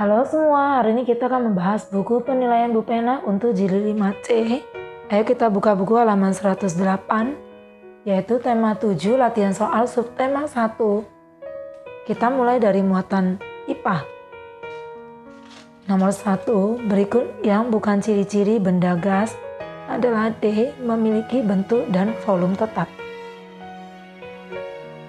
Halo semua, hari ini kita akan membahas buku penilaian Bu Pena untuk jilid 5C. Ayo kita buka buku halaman 108, yaitu tema 7 latihan soal subtema 1. Kita mulai dari muatan IPA. Nomor 1, berikut yang bukan ciri-ciri benda gas adalah D. Memiliki bentuk dan volume tetap.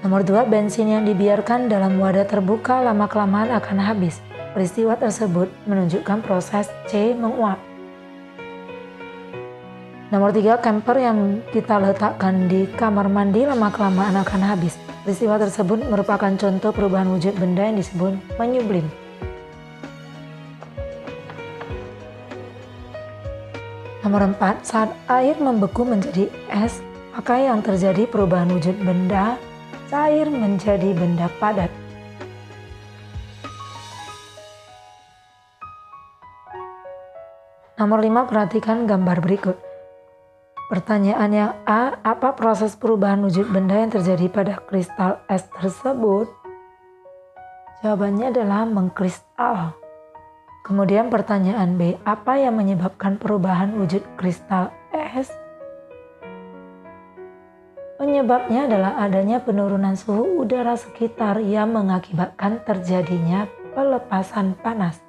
Nomor 2, bensin yang dibiarkan dalam wadah terbuka lama-kelamaan akan habis. Peristiwa tersebut menunjukkan proses C menguap. Nomor 3, camper yang kita letakkan di kamar mandi lama-kelamaan akan habis. Peristiwa tersebut merupakan contoh perubahan wujud benda yang disebut menyublim. Nomor 4, saat air membeku menjadi es, maka yang terjadi perubahan wujud benda, cair menjadi benda padat. Nomor 5, perhatikan gambar berikut. Pertanyaannya A, apa proses perubahan wujud benda yang terjadi pada kristal es tersebut? Jawabannya adalah mengkristal. Kemudian pertanyaan B, apa yang menyebabkan perubahan wujud kristal es? Penyebabnya adalah adanya penurunan suhu udara sekitar yang mengakibatkan terjadinya pelepasan panas.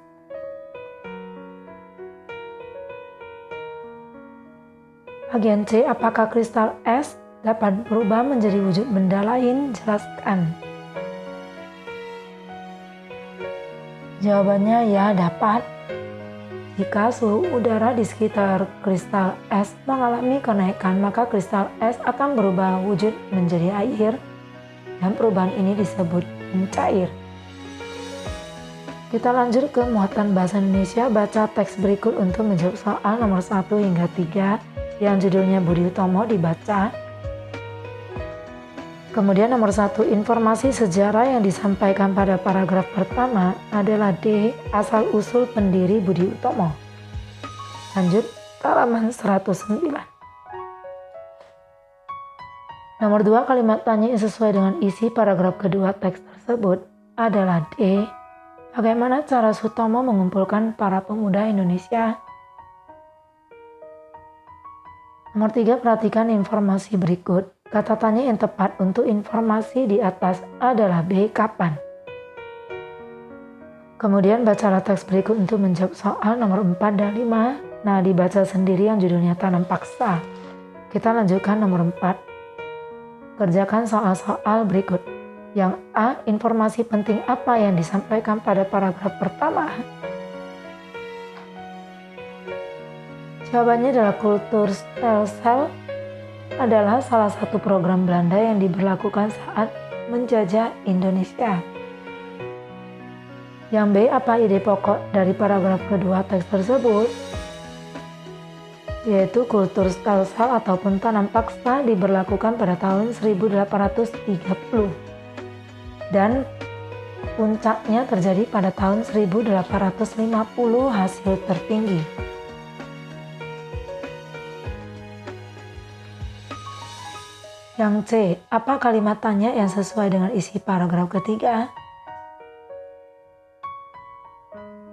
Bagian C, apakah kristal es dapat berubah menjadi wujud benda lain? Jelaskan. Jawabannya ya, dapat. Jika suhu udara di sekitar kristal es mengalami kenaikan, maka kristal es akan berubah wujud menjadi air, dan perubahan ini disebut mencair. Kita lanjut ke muatan bahasa Indonesia. Baca teks berikut untuk menjawab soal nomor 1 hingga 3 yang judulnya Budi Utomo dibaca. Kemudian nomor 1, informasi sejarah yang disampaikan pada paragraf pertama adalah D. Asal-usul pendiri Budi Utomo. Lanjut halaman 109. Nomor 2, kalimat tanya yang sesuai dengan isi paragraf kedua teks tersebut adalah D. Bagaimana cara Sutomo mengumpulkan para pemuda Indonesia? Nomor 3, perhatikan informasi berikut. Kata tanya yang tepat untuk informasi di atas adalah B. Kapan? Kemudian bacalah teks berikut untuk menjawab soal nomor 4 dan 5. Nah, dibaca sendiri yang judulnya tanam paksa. Kita lanjutkan nomor 4. Kerjakan soal-soal berikut. Yang A, informasi penting apa yang disampaikan pada paragraf pertama? Jawabannya adalah kultur stelsel adalah salah satu program Belanda yang diberlakukan saat menjajah Indonesia. Yang B, apa ide pokok dari paragraf kedua teks tersebut? Yaitu kultur stelsel ataupun tanam paksa diberlakukan pada tahun 1830 dan puncaknya terjadi pada tahun 1850 hasil tertinggi. Yang C, apa kalimat tanya yang sesuai dengan isi paragraf ketiga?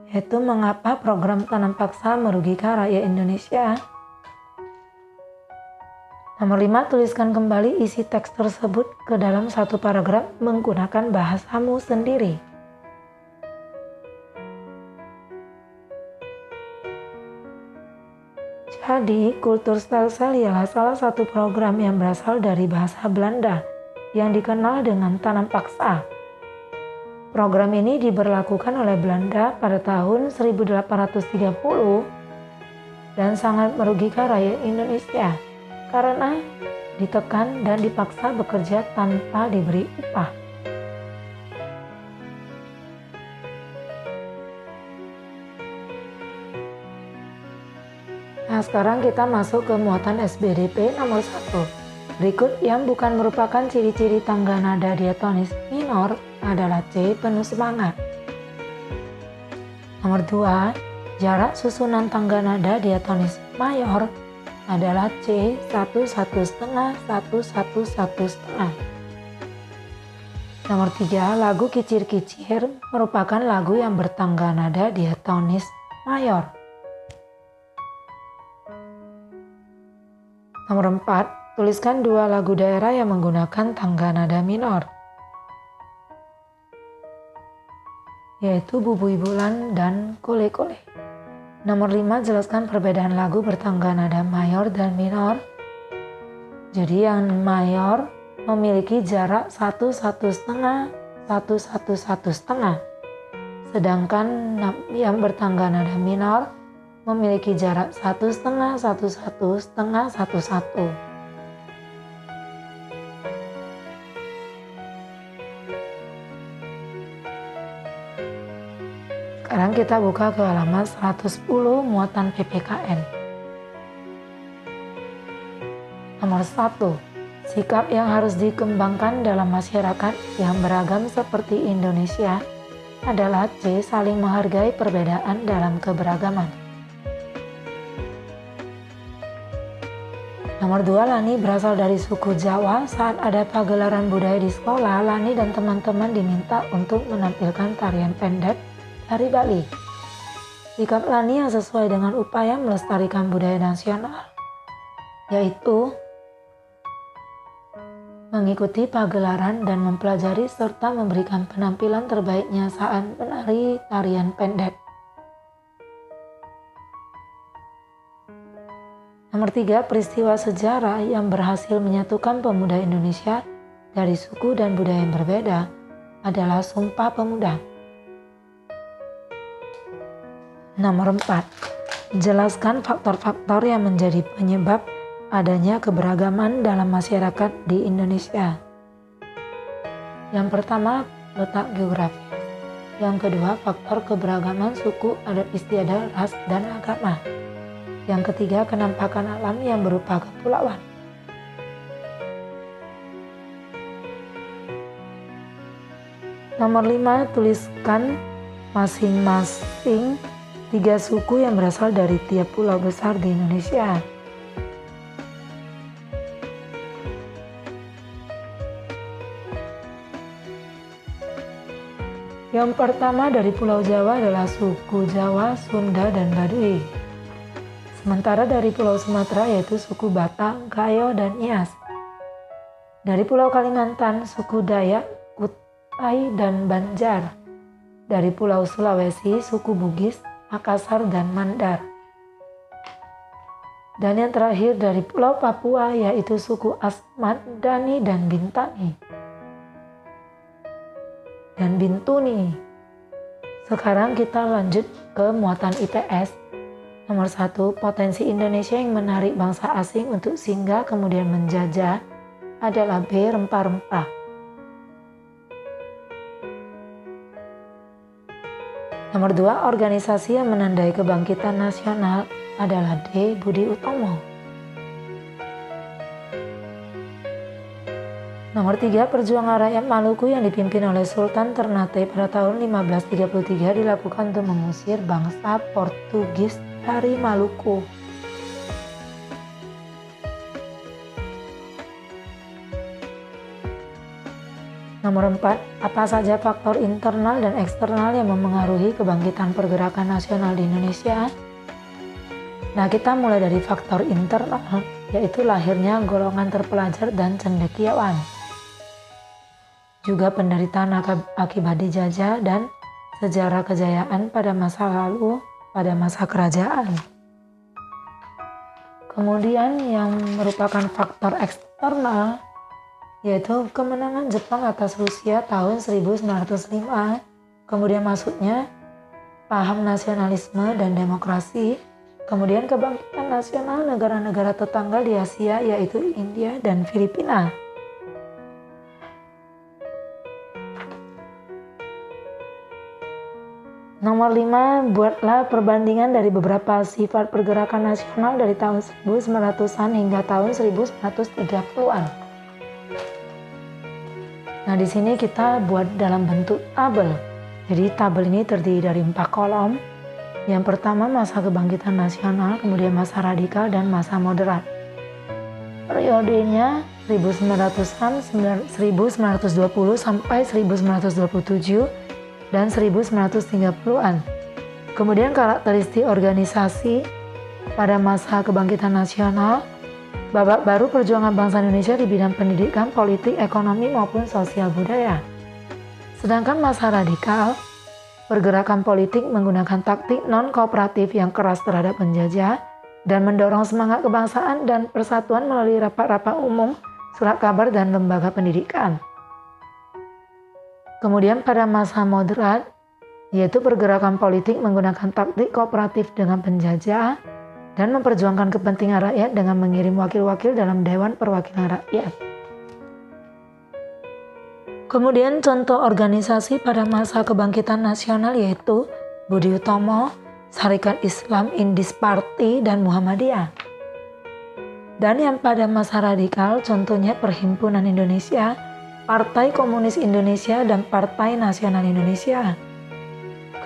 Yaitu mengapa program tanam paksa merugikan rakyat Indonesia? Nomor 5, tuliskan kembali isi teks tersebut ke dalam satu paragraf menggunakan bahasamu sendiri. Jadi, kultur stelsel ialah salah satu program yang berasal dari bahasa Belanda yang dikenal dengan tanam paksa. Program ini diberlakukan oleh Belanda pada tahun 1830 dan sangat merugikan rakyat Indonesia karena ditekan dan dipaksa bekerja tanpa diberi upah. Nah, sekarang kita masuk ke muatan SBDP nomor 1. Berikut yang bukan merupakan ciri-ciri tangga nada diatonis minor adalah C. Penuh semangat. Nomor 2, jarak susunan tangga nada diatonis mayor adalah C. 1, 1,5, 1, 1, 1,5. Nomor 3, lagu Kicir-Kicir merupakan lagu yang bertangga nada diatonis mayor. Nomor 4, tuliskan 2 lagu daerah yang menggunakan tangga nada minor, yaitu Bubui Bulan dan Kole Kole. Nomor 5, jelaskan perbedaan lagu bertangga nada mayor dan minor. Jadi yang mayor memiliki jarak 1-1,5, 1-1-1,5. Sedangkan yang bertangga nada minor memiliki jarak 1,5, 1-1,5, 1-1. Sekarang kita buka ke halaman 110 muatan PPKN. Nomor 1, sikap yang harus dikembangkan dalam masyarakat yang beragam seperti Indonesia adalah C. Saling menghargai perbedaan dalam keberagaman. Nomor 2, Lani berasal dari suku Jawa. Saat ada pagelaran budaya di sekolah, Lani dan teman-teman diminta untuk menampilkan tarian pendek dari Bali. Sikap Lani yang sesuai dengan upaya melestarikan budaya nasional, yaitu mengikuti pagelaran dan mempelajari serta memberikan penampilan terbaiknya saat menari tarian pendek. Nomor 3, peristiwa sejarah yang berhasil menyatukan pemuda Indonesia dari suku dan budaya yang berbeda adalah Sumpah Pemuda. Nomor 4, jelaskan faktor-faktor yang menjadi penyebab adanya keberagaman dalam masyarakat di Indonesia. Yang pertama, letak geografis. Yang kedua, faktor keberagaman suku, adat istiadat, ras, dan agama. Yang ketiga, kenampakan alam yang berupa kepulauan. Nomor 5, tuliskan masing-masing 3 suku yang berasal dari tiap pulau besar di Indonesia. Yang pertama dari Pulau Jawa adalah suku Jawa, Sunda, dan Baduy. Sementara dari Pulau Sumatera yaitu suku Batak, Gayo, dan Nias. Dari Pulau Kalimantan, suku Dayak, Kutai, dan Banjar. Dari Pulau Sulawesi, suku Bugis, Makassar, dan Mandar. Dan yang terakhir dari Pulau Papua yaitu suku Asmat, Dani, dan Bintani. Dan Bintuni. Sekarang kita lanjut ke muatan IPS. Nomor 1, potensi Indonesia yang menarik bangsa asing untuk singgah kemudian menjajah adalah B. Rempah-rempah. Nomor 2, organisasi yang menandai kebangkitan nasional adalah D. Budi Utomo. Nomor 3, perjuangan rakyat Maluku yang dipimpin oleh Sultan Ternate pada tahun 1533 dilakukan untuk mengusir bangsa Portugis dari Maluku. Nomor 4, apa saja faktor internal dan eksternal yang memengaruhi kebangkitan pergerakan nasional di Indonesia? Nah, kita mulai dari faktor internal, yaitu lahirnya golongan terpelajar dan cendekiawan. Juga penderitaan akibat dijajah dan sejarah kejayaan pada masa lalu, pada masa kerajaan. Kemudian yang merupakan faktor eksternal yaitu kemenangan Jepang atas Rusia tahun 1905, kemudian masuknya paham nasionalisme dan demokrasi, kemudian kebangkitan nasional negara-negara tetangga di Asia yaitu India dan Filipina. Nomor 5, buatlah perbandingan dari beberapa sifat pergerakan nasional dari tahun 1900-an hingga tahun 1930-an. Nah, di sini kita buat dalam bentuk tabel. Jadi tabel ini terdiri dari 4 kolom. Yang pertama masa kebangkitan nasional, kemudian masa radikal dan masa moderat. periodenya 1920 sampai 1927 dan 1930-an. Kemudian karakteristik organisasi pada masa kebangkitan nasional, babak baru perjuangan bangsa Indonesia di bidang pendidikan, politik, ekonomi maupun sosial budaya. Sedangkan masa radikal, pergerakan politik menggunakan taktik non-kooperatif yang keras terhadap penjajah dan mendorong semangat kebangsaan dan persatuan melalui rapat-rapat umum, surat kabar, dan lembaga pendidikan. Kemudian pada masa moderat, yaitu pergerakan politik menggunakan taktik kooperatif dengan penjajah dan memperjuangkan kepentingan rakyat dengan mengirim wakil-wakil dalam Dewan Perwakilan Rakyat. Kemudian contoh organisasi pada masa kebangkitan nasional yaitu Budi Utomo, Sarekat Islam Indis Party, dan Muhammadiyah. Dan yang pada masa radikal contohnya Perhimpunan Indonesia, Partai Komunis Indonesia, dan Partai Nasional Indonesia.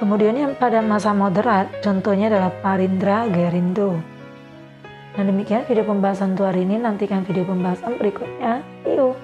Kemudian yang pada masa moderat contohnya adalah Parindra Gerindo. Nah demikian video pembahasan untuk hari ini, nantikan video pembahasan berikutnya. See you.